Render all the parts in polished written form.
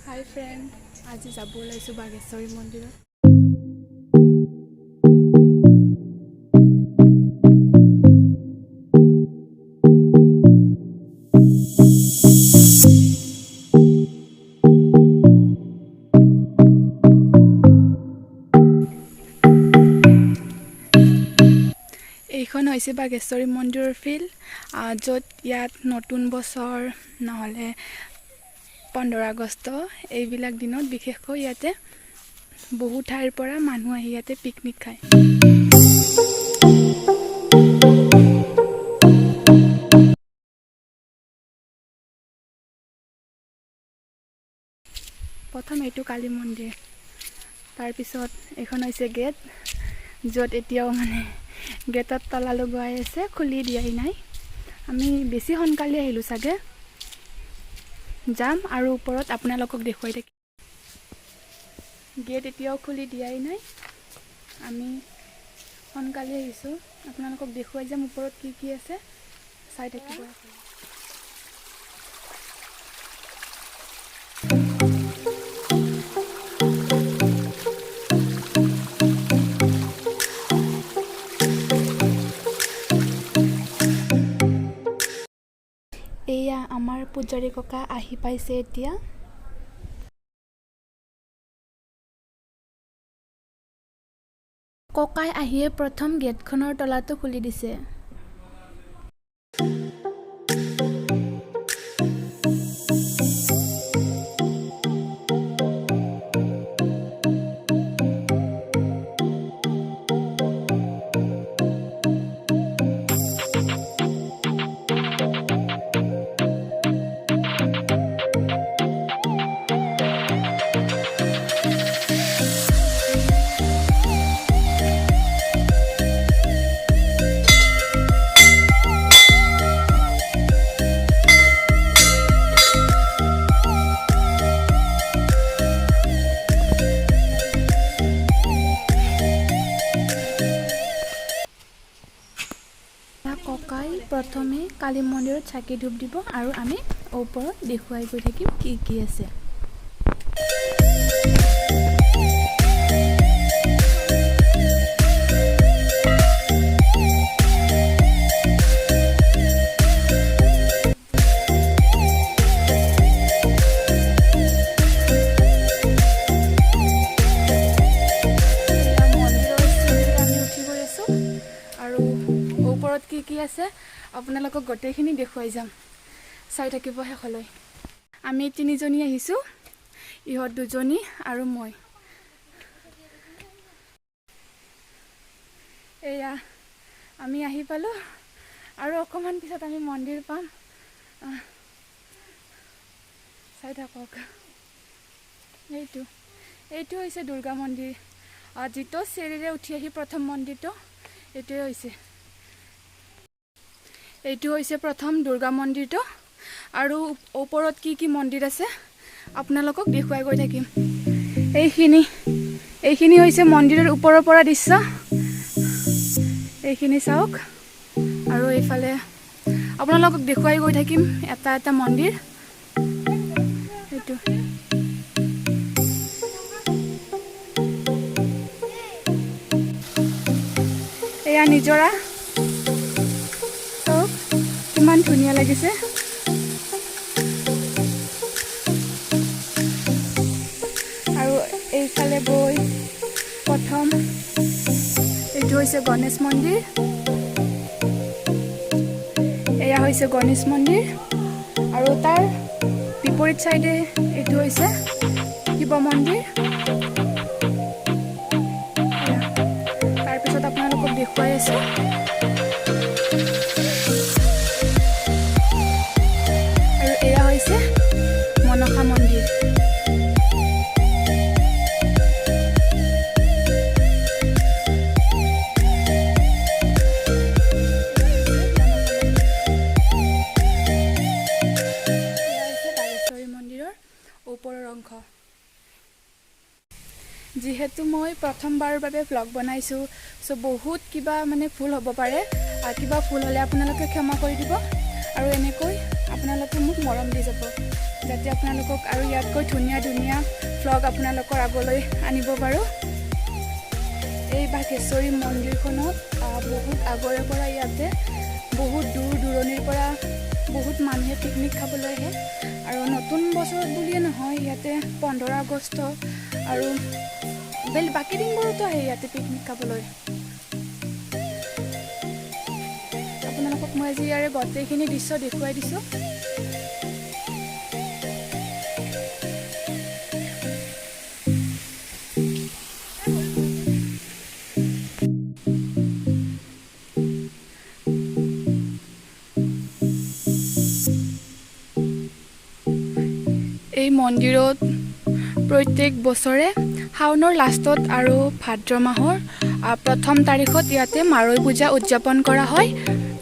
হাই friend, আজি যাব ওলাইছোঁ বাঘেশ্বৰী মন্দিৰত। এইখন হৈছে বাঘেশ্বৰী মন্দিৰৰ ফিল্ড, য'ত ইয়াত নতুন বছৰ নহ'লে 15 আগষ্ট এইবিলাক দিনত বিশেষকৈ ইয়াতে বহু ঠাইৰ পৰা মানুহ আহি ইয়াতে পিকনিক খায়। প্ৰথম এইটো কালী মন্দিৰ, তাৰপিছত এইখন হৈছে গেট, য'ত এতিয়াও গেটত তলা লগোৱাই আছে, খুলি দিয়াই নাই। আমি বেছি সোনকালে আহিলোঁ চাগে, যাম আৰু ওপৰত আপোনালোকক দেখুৱাই থাকিম। গেট এতিয়াও খুলি দিয়াই নাই, আমি সোনকালে আহিছোঁ, আপোনালোকক দেখুৱাই যাম ওপৰত কি কি আছে, চাই থাকিব। এয়া আমাৰ পূজাৰী ককা আহি পাইছে এতিয়া। ককাই আহিয়ে প্ৰথম গেটখনৰ তলাটো খুলি দিছে। ককাই প্ৰথমে কালী মন্দিৰত চাকি ধূপ দিব আৰু আমি ওপৰত দেখুৱাই গৈ থাকিম কি কি আছে। কি কি আছে আপোনালোকক গোটেইখিনি দেখুৱাই যাম, চাই থাকিব শেষলৈ। আমি 3জনী আহিছোঁ, ইহঁত 2জনী আৰু মই। এয়া আমি আহি পালোঁ আৰু অকণমান পিছত আমি মন্দিৰ পাম, চাই থাকক। এইটো হৈছে দুৰ্গা মন্দিৰ, যিটো চিৰিৰে উঠি আহি প্ৰথম মন্দিৰটো এইটোৱে হৈছে। এইটো হৈছে প্ৰথম দুৰ্গা মন্দিৰটো, আৰু ওপৰত কি কি মন্দিৰ আছে আপোনালোকক দেখুৱাই গৈ থাকিম। এইখিনি হৈছে মন্দিৰৰ ওপৰৰ পৰা দৃশ্য, এইখিনি চাওক। আৰু এইফালে আপোনালোকক দেখুৱাই গৈ থাকিম এটা এটা মন্দিৰ। এইটো এয়া নিজৰা, কিমান ধুনীয়া লাগিছে। আৰু এইফালে গৈ প্ৰথম এইটো হৈছে গণেশ মন্দিৰ, এয়া হৈছে গণেশ মন্দিৰ, আৰু তাৰ বিপৰীত চাইডে এইটো হৈছে শিৱ মন্দিৰ। তাৰপিছত আপোনালোকক দেখুৱাই আছোঁ। মনসা মন্দিৰ। বাঘেশ্বৰী মন্দিৰৰ ওপৰৰ অংশ। যিহেতু মই প্ৰথমবাৰৰ বাবে ভ্লগ বনাইছোঁ, বহুত কিবা ভুল হ'ব পাৰে, কিবা ভুল হ'লে আপোনালোকে ক্ষমা কৰি দিব, আৰু এনেকৈ আপোনালোকে মোক মৰম দি যাব। যাতে আপোনালোকক আৰু ইয়াতকৈ ধুনীয়া ধুনীয়া ভ্লগ আপোনালোকৰ আগলৈ আনিব পাৰোঁ। এই বাঘেশ্বৰী মন্দিৰখনত বহুত আগৰে পৰা ইয়াতে বহুত দূৰ দূৰণিৰ পৰা বহুত মানুহে পিকনিক খাবলৈ আহে। আৰু নতুন বছৰত বুলিয়ে নহয়, ইয়াতে 15 আগষ্ট আৰু বাকী দিনবোৰতো আহে ইয়াতে পিকনিক খাবলৈ। আপোনালোকক মই আজি ইয়াৰে গোটেইখিনি দৃশ্য দেখুৱাই দিছোঁ। এই মন্দিৰত প্ৰত্যেক বছৰে শাওনৰ লাষ্টত আৰু ভাদ্ৰ মাহৰ প্ৰথম তাৰিখত ইয়াতে মাৰৈ পূজা উদযাপন কৰা হয়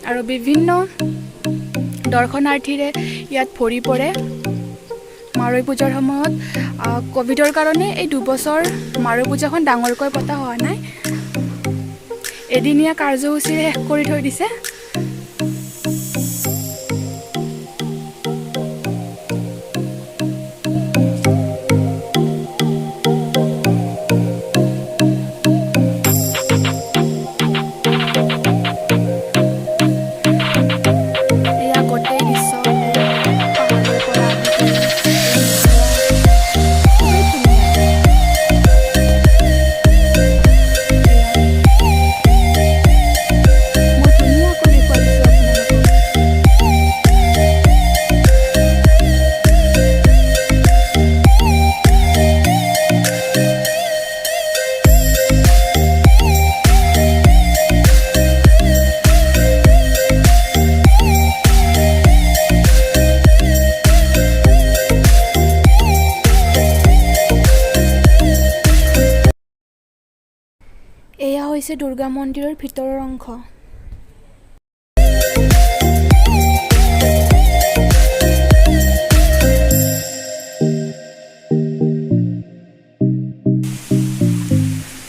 আৰু বিভিন্ন দৰ্শনাৰ্থীৰে ইয়াত ভৰি পৰে। মাৰৈ পূজাৰ সময়ত ক'ভিডৰ কাৰণে এই 2 বছৰ মাৰৈ পূজাখন ডাঙৰকৈ পতা হোৱা নাই, এদিনীয়া কাৰ্যসূচীৰে শেষ কৰি থৈ দিছে। এয়া হৈছে দুৰ্গা মন্দিৰৰ ভিতৰৰ অংশ।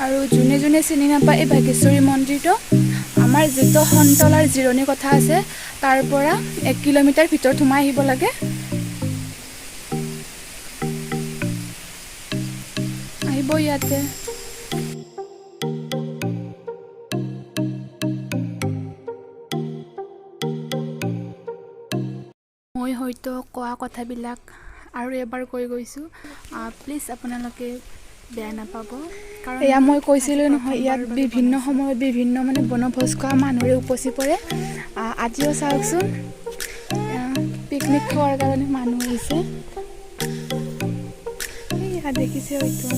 আৰু যোনে যোনে চিনি নাপায়, এই বাঘেশ্বৰী মন্দিৰটো আমাৰ যিটো সন্তলাৰ জিৰণি কথা আছে তাৰ পৰা 1 কিলোমিটাৰ ভিতৰত সোমাই আহিব লাগে। আহিব ইয়াতে। মই হয়তো কোৱা কথাবিলাক আৰু এবাৰ কৈ গৈছোঁ, প্লিজ আপোনালোকে বেয়া নাপাব। কাৰণ এয়া মই কৈছিলোঁ নহয়, ইয়াত বিভিন্ন সময়ত বিভিন্ন মানে বনভোজ খোৱা মানুহৰে উপচি পৰে। আজিও চাওকচোন, পিকনিক খোৱাৰ কাৰণে মানুহ আহিছে। এয়া দেখিছে হয়তো,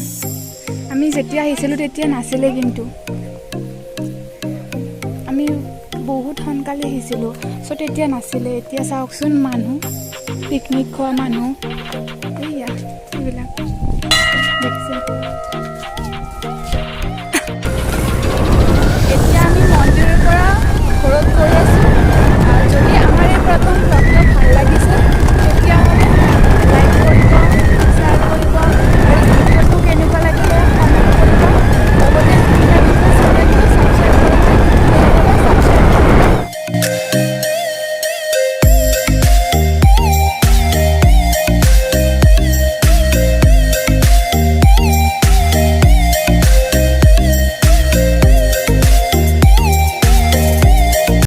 আমি যেতিয়া আহিছিলোঁ তেতিয়া নাছিলে, কিন্তু আমি বহুত সোনকালে আহিছিলোঁ, চ' তেতিয়া নাছিলে। এতিয়া চাওকচোন মানুহ, পিকনিক খোৱা মানুহ, এইয়া এইবিলাক।